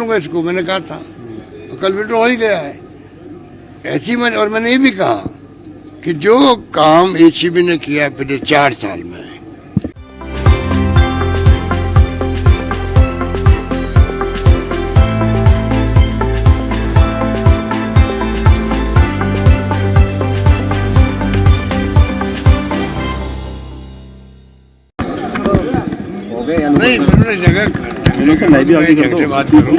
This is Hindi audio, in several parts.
लूंगा इसको, मैंने कहा था, तो कल विड्रॉ हो ही गया है। ऐसी और मैंने ये भी कहा कि जो काम एसीबी ने किया है पिछले 4 साल में, नहीं जगह से बात करो,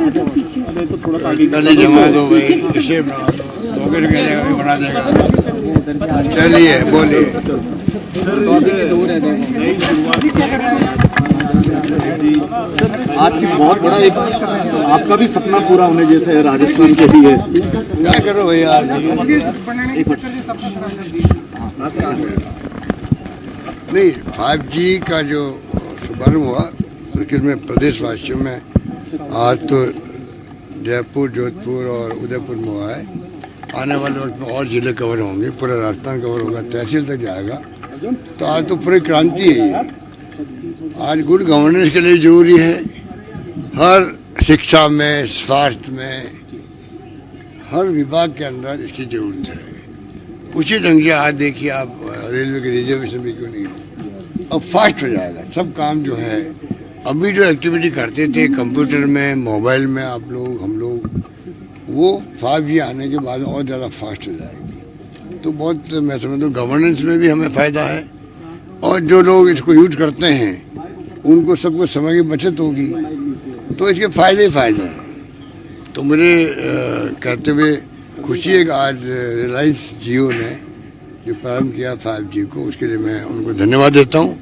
पहले जमा दो भाई, इसे बना देगा। चलिए बोलिए। आज की बहुत बड़ा एक आपका भी सपना पूरा होने जैसे है, राजस्थान के लिए क्या करो भैया। नहीं, 5G का जो शुभारंभ हुआ उसमें प्रदेशवासियों में आज तो जयपुर, जोधपुर और उदयपुर में हुआ है। आने वाले वक्त में और जिले कवर होंगे, पूरा राजस्थान कवर होगा, तहसील तक जाएगा। तो आज तो पूरी क्रांति है। आज गुड गवर्नेंस के लिए जरूरी है, हर शिक्षा में, स्वास्थ्य में, हर विभाग के अंदर इसकी जरूरत है। उसी ढंग से आज देखिए आप रेलवे के रिजर्वेशन भी क्यों नहीं हो, अब फास्ट हो जाएगा सब काम जो है। अभी जो एक्टिविटी करते थे कंप्यूटर में, मोबाइल में आप लोग, हम लोग, वो 5G आने के बाद और ज़्यादा फास्ट हो जाएगी। तो बहुत मैं समझता हूँ गवर्नेंस में भी हमें फ़ायदा है, और जो लोग इसको यूज करते हैं उनको सबको समय की बचत होगी, तो इसके फ़ायदे ही फ़ायदे हैं। तो मुझे कहते हुए खुशी है कि आज रिलायंस जियो ने जो प्रारंभ किया 5G को, उसके लिए मैं उनको धन्यवाद देता हूँ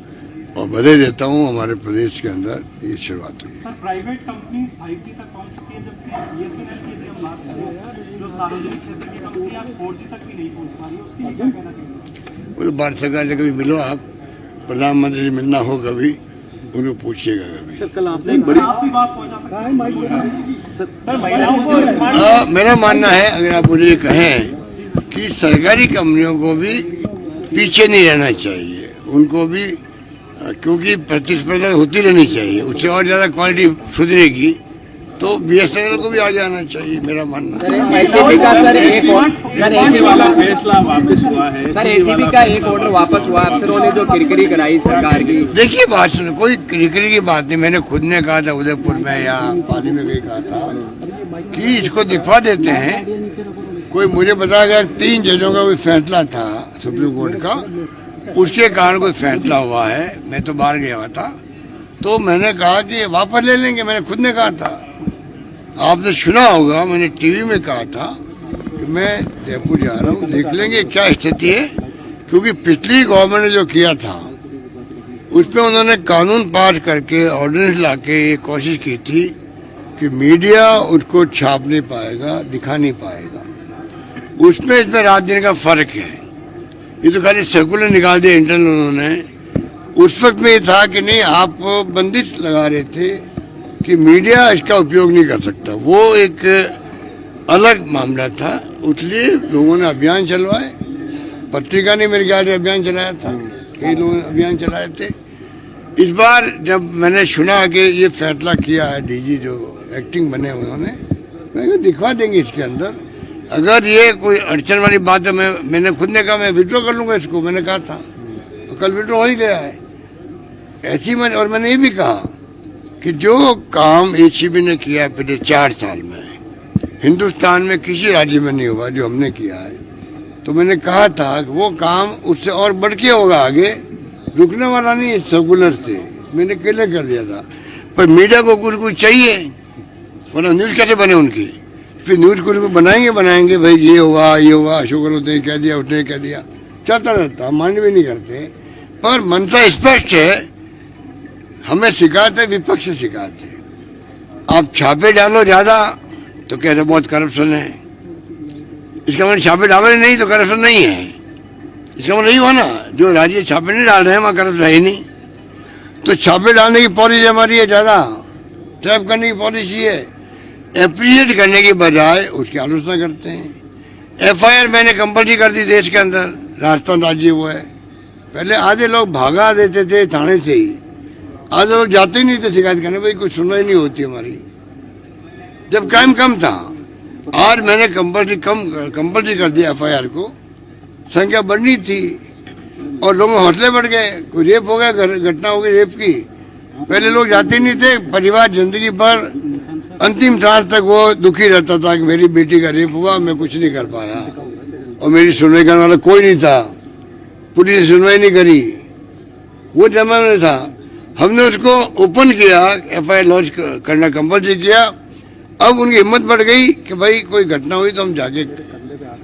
और बधाई देता हूँ। हमारे प्रदेश के अंदर ये शुरुआत हुई है। सर, प्राइवेट कंपनीज 5G तक पहुंच चुकी है, जबकि BSNL की हम बात करें, जो सार्वजनिक क्षेत्र की कंपनियां 4G तक भी नहीं पहुंच पा रही है, उसके लिए क्या कहना चाहिए? वो तो भारत सरकार से कभी मिलो, आप प्रधानमंत्री से मिलना हो कभी, उनको पूछिएगा कभी। सर कल आपने एक बड़ी आपकी बात पहुंचा सकते हैं। मेरा मानना है, अगर आप मुझे कहें कि सरकारी कंपनियों को भी पीछे नहीं रहना चाहिए, उनको भी, क्योंकि प्रतिस्पर्धा होती रहनी चाहिए, उससे और ज़्यादा क्वालिटी सुधरेगी, तो BSNL को भी आगे आना चाहिए, मेरा मानना है। एसीबी का सर एक वाला फैसला वापस हुआ है, सर एसीबी का एक ऑर्डर वापस हुआ, अफसरों ने जो किरकिरी कराई सरकार की। देखिए बात सुनो, कोई किरकिरी की बात नहीं, मैंने खुद ने कहा था उदयपुर में या पाली में कहीं कहा था कि इसको दिखवा देते हैं। कोई मुझे बताया गया 3 जजों का कोई फैसला था सुप्रीम कोर्ट का, उसके कारण कोई फैसला हुआ है। मैं तो बाहर गया हुआ था, तो मैंने कहा कि वापस ले लेंगे, मैंने खुद ने कहा था। आपने सुना होगा, मैंने टीवी में कहा था कि मैं जयपुर जा रहा हूँ, देख लेंगे क्या स्थिति है, क्योंकि पिछली गवर्नमेंट ने जो किया था उसमें उन्होंने कानून पास करके, ऑर्डिनेंस ला के ये कोशिश की थी कि मीडिया उसको छाप नहीं पाएगा, दिखा नहीं पाएगा। उसमें इसमें रात दिन का फर्क है। ये तो खाली सर्कुलर निकाल दिया इंटरनल उन्होंने। उस वक्त में ये था कि नहीं, आप बंदिश लगा रहे थे कि मीडिया इसका उपयोग नहीं कर सकता, वो एक अलग मामला था। इसलिए लोगों ने अभियान चलवाए, पत्रिका ने मेरे ख्याल से अभियान चलाया था, कई लोगों ने अभियान चलाए थे। इस बार जब मैंने सुना कि ये फैसला किया है डीजी जो एक्टिंग बने उन्होंने, मैं दिखवा देंगे इसके अंदर। अगर ये कोई अड़चन वाली बात है, मैंने खुद ने कहा मैं विड्रॉ कर लूंगा इसको, मैंने कहा था, तो कल विड्रॉ हो ही गया है। ऐसी और मैंने ये भी कहा कि जो काम एसीबी ने किया है पिछले 4 साल में, हिंदुस्तान में किसी राज्य में नहीं हुआ जो हमने किया है। तो मैंने कहा था कि वो काम उससे और बढ़ के होगा, आगे रुकने वाला नहीं है। सर्कुलर से मैंने क्लियर कर दिया था, पर मीडिया को कुछ चाहिए, वरना न्यूज़ कैसे बने उनकी। फिर न्यूज़ को बनाएंगे भाई ये हुआ, अशोक गहलोत ने कह दिया, उसने कह दिया, चलता रहता, मान्य भी नहीं करते। पर मनसा स्पष्ट है, हमें शिकायत है, विपक्ष से शिकायत है। आप छापे डालो ज़्यादा तो कहते बहुत करप्शन है, इसका मतलब छापे डालो नहीं तो करप्शन नहीं है, इसका मतलब नहीं हुआ ना। जो राज्य छापे नहीं डाल रहे हैं वहाँ करप्शन है ही नहीं। तो छापे डालने की पॉलिसी हमारी है, ज़्यादा ट्रैप करने की पॉलिसी है। एप्रिशिएट करने की बजाय उसकी आलोचना करते हैं। FIR मैंने कंपल्सरी कर दी देश के अंदर, राजस्थान राज्य वो है। पहले आधे लोग भागा देते थे थाने से ही, आधे लोग जाते ही नहीं थे शिकायत करने, भाई कुछ सुनवाई नहीं होती हमारी। जब क्राइम कम था। आज मैंने कंपल्सरी कर दिया एफआईआर को, संख्या बढ़नी थी और लोगों में हौसले बढ़ गए। कोई रेप हो गया, घटना हो गई रेप की, पहले लोग जाते नहीं थे। परिवार जिंदगी भर अंतिम सांस तक वो दुखी रहता था कि मेरी बेटी का रेप हुआ, मैं कुछ नहीं कर पाया और मेरी सुनवाई करने वाला कोई नहीं था, पुलिस ने सुनवाई नहीं करी। वो जमाना था। हमने उसको ओपन किया, एफआईआर लॉन्च करना कंपल्सरी किया। अब उनकी हिम्मत बढ़ गई कि भाई कोई घटना हुई तो हम जाके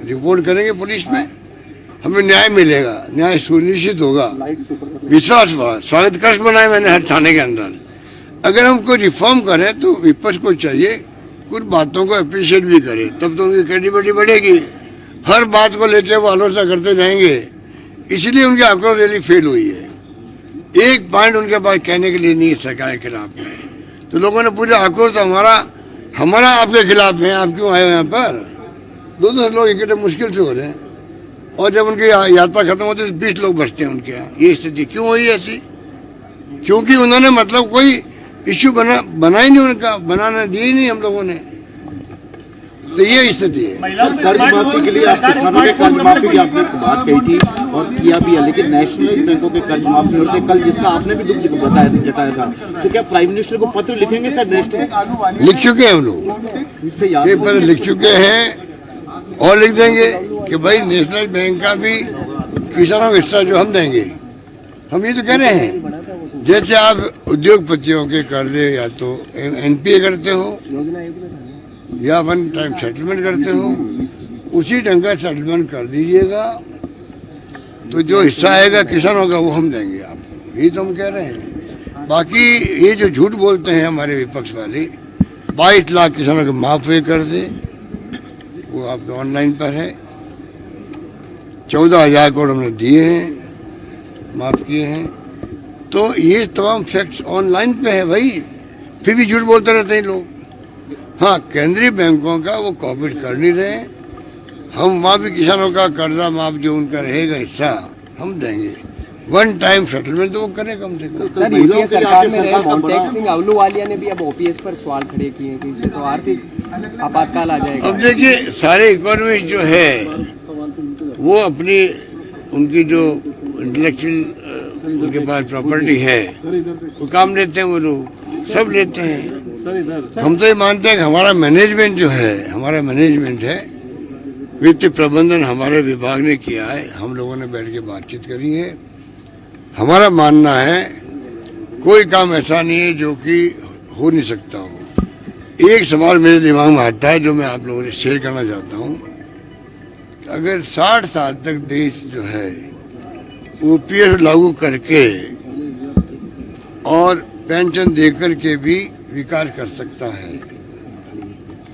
रिपोर्ट करेंगे पुलिस में, हमें न्याय मिलेगा, न्याय सुनिश्चित होगा। विश्वास हुआ, स्वागत कक्ष बनाए मैंने हर थाने के अंदर। अगर हम कोई रिफॉर्म करें तो विपक्ष को चाहिए कुछ बातों को अप्रिशिएट भी करे, तब तो उनकी क्रेडिबिलिटी बढ़ेगी। हर बात को लेकर वो आलोचना करते जाएंगे, इसलिए उनकी आक्रोश रैली फेल हुई है। एक पॉइंट उनके पास कहने के लिए नहीं है सरकार के खिलाफ में। तो लोगों ने पूछा आक्रोश हमारा आपके खिलाफ है, आप क्यों आए हो यहाँ पर? 200 लोग इकट्ठे मुश्किल से हो रहे हैं और जब उनकी यात्रा खत्म होती है तो 20 लोग बचते हैं उनके यहाँ। ये स्थिति क्यों हुई ऐसी? क्योंकि उन्होंने मतलब कोई इश्यू बना ही नहीं, उनका बनाने दिए ही नहीं हम लोगों ने। तो ये स्थिति है। कर्ज माफी के लिए आप किसानों के कर्ज माफी की आपने बात कही थी और किया भी है, लेकिन नेशनलाइज बैंकों के कर्ज माफी होते कल, जिसका आपने भी दुख जताया था, तो क्या प्राइम मिनिस्टर को पत्र लिखेंगे सर? नेशनल लिख चुके हैं हम लोग, पेपर लिख चुके हैं और लिख देंगे कि भाई नेशनल बैंक का भी किसानों का हिस्सा जो हम देंगे। हम ये तो कह रहे हैं, जैसे आप उद्योगपतियों के कर्जे या तो एनपीए करते हो या वन टाइम सेटलमेंट करते हो, उसी ढंग का सेटलमेंट कर दीजिएगा, तो जो हिस्सा आएगा किसानों का वो हम देंगे आपको। यही तो हम कह रहे हैं। बाकी ये जो झूठ बोलते हैं हमारे विपक्ष वाले, 22 लाख किसानों के माफ हुए कर दे, वो आपके ऑनलाइन पर है। 14,000 करोड़ हमने दिए हैं, माफ किए हैं। तो ये तमाम फैक्ट्स ऑनलाइन पे है भाई, फिर भी झूठ बोलते रहते हैं लोग। हाँ, केंद्रीय बैंकों का वो कोऑपरेट कर नहीं रहे। हम वहाँ भी किसानों का कर्जा माफ जो उनका रहेगा हिस्सा हम देंगे। वन टाइम सेटलमेंट तो वो करें कम से कम। सर, यूपीए सरकार में रहे मोंटेक सिंह अहलूवालिया ने भी अब ओपीएस पर सवाल खड़े किए हैं कि इससे तो आर्थिक आपातकाल आ जाएगा। अब देखिए, सारे इकोनॉमिस्ट जो है वो अपनी उनकी जो इंटेलेक्चुअल उनके पास प्रॉपर्टी है वो काम लेते हैं, वो लोग सब लेते हैं। हम तो ये मानते हैं कि हमारा मैनेजमेंट जो है, हमारा मैनेजमेंट है, वित्तीय प्रबंधन हमारे विभाग ने किया है। हम लोगों ने बैठ के बातचीत करी है। हमारा मानना है कोई काम ऐसा नहीं है जो कि हो नहीं सकता हो। एक सवाल मेरे दिमाग में आता है जो मैं आप लोगों से शेयर करना चाहता हूँ। अगर 60 साल तक देश जो है ओपीएस लागू करके और पेंशन देकर के भी विकास कर सकता है,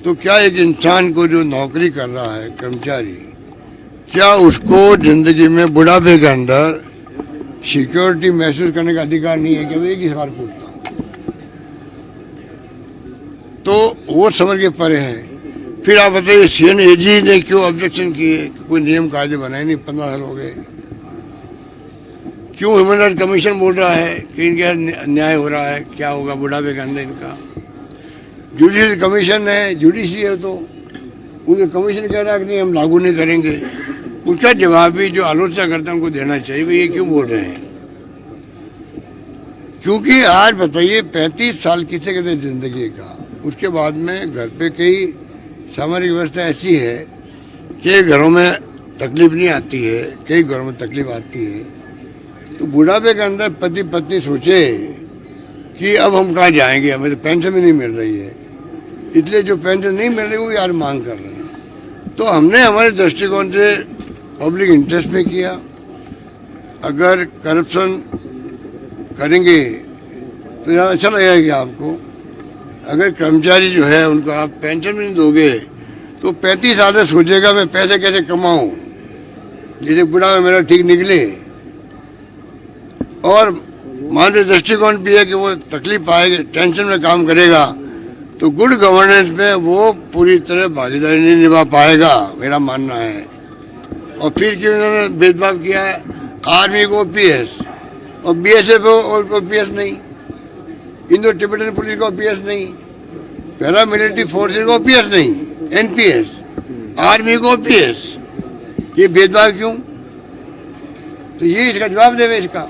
तो क्या एक इंसान को जो नौकरी कर रहा है कर्मचारी, क्या उसको जिंदगी में बुढ़ापे के अंदर सिक्योरिटी महसूस करने का अधिकार नहीं है? क्या मैं एक ही सवाल पूछता हूँ। तो वो समझ के परे हैं। फिर आप बताइए सीएनएजी ने क्यों ऑब्जेक्शन किए? कोई नियम कायदे बनाए नहीं, 15 साल हो गए। क्यों ह्यूमन राइट कमीशन बोल रहा है कि इनके अन्याय हो रहा है, क्या होगा बुढ़ापे के अंदर इनका? जुडिशियल कमीशन है, जुडिशरी है, तो उनके कमीशन कह रहा है कि नहीं हम लागू नहीं करेंगे। उसका जवाब भी जो आलोचना करते हैं उनको देना चाहिए, भाई ये क्यों बोल रहे हैं? क्योंकि आज बताइए 35 साल किसे कहते हैं जिंदगी का, उसके बाद में घर पे कई सामाजिक व्यवस्था ऐसी है कि घरों में तकलीफ नहीं आती है, कई घरों में तकलीफ आती है। तो बुढ़ापे के अंदर पति पत्नी सोचे कि अब हम कहाँ जाएंगे, हमें तो पेंशन भी नहीं मिल रही है, इसलिए जो पेंशन नहीं मिल रही वो यार मांग कर रहे हैं। तो हमने हमारे दृष्टिकोण से पब्लिक इंटरेस्ट में किया। अगर करप्शन करेंगे तो ज़्यादा अच्छा लगेगा कि आपको, अगर कर्मचारी जो है उनको आप पेंशन भी नहीं दोगे तो 35 साल से सोचेगा मैं पैसे कैसे कमाऊं, जैसे बुढ़ा में मेरा ठीक निकले। और मानवीय दृष्टिकोण भी है कि वो तकलीफ पाएगा, टेंशन में काम करेगा, तो गुड गवर्नेंस में वो पूरी तरह भागीदारी नहीं निभा पाएगा, मेरा मानना है। और फिर क्यों उन्होंने भेदभाव किया है, आर्मी को ओपीएस और बीएसएफ और ओपीएस नहीं, इंडो तिब्बतन पुलिस को ओपीएस नहीं। पैरा मिलिट्री फोर्सेज को ओपीएस नहीं, एनपीएस, आर्मी को ओपीएस, ये भेदभाव क्यों? तो ये इसका जवाब देवे इसका।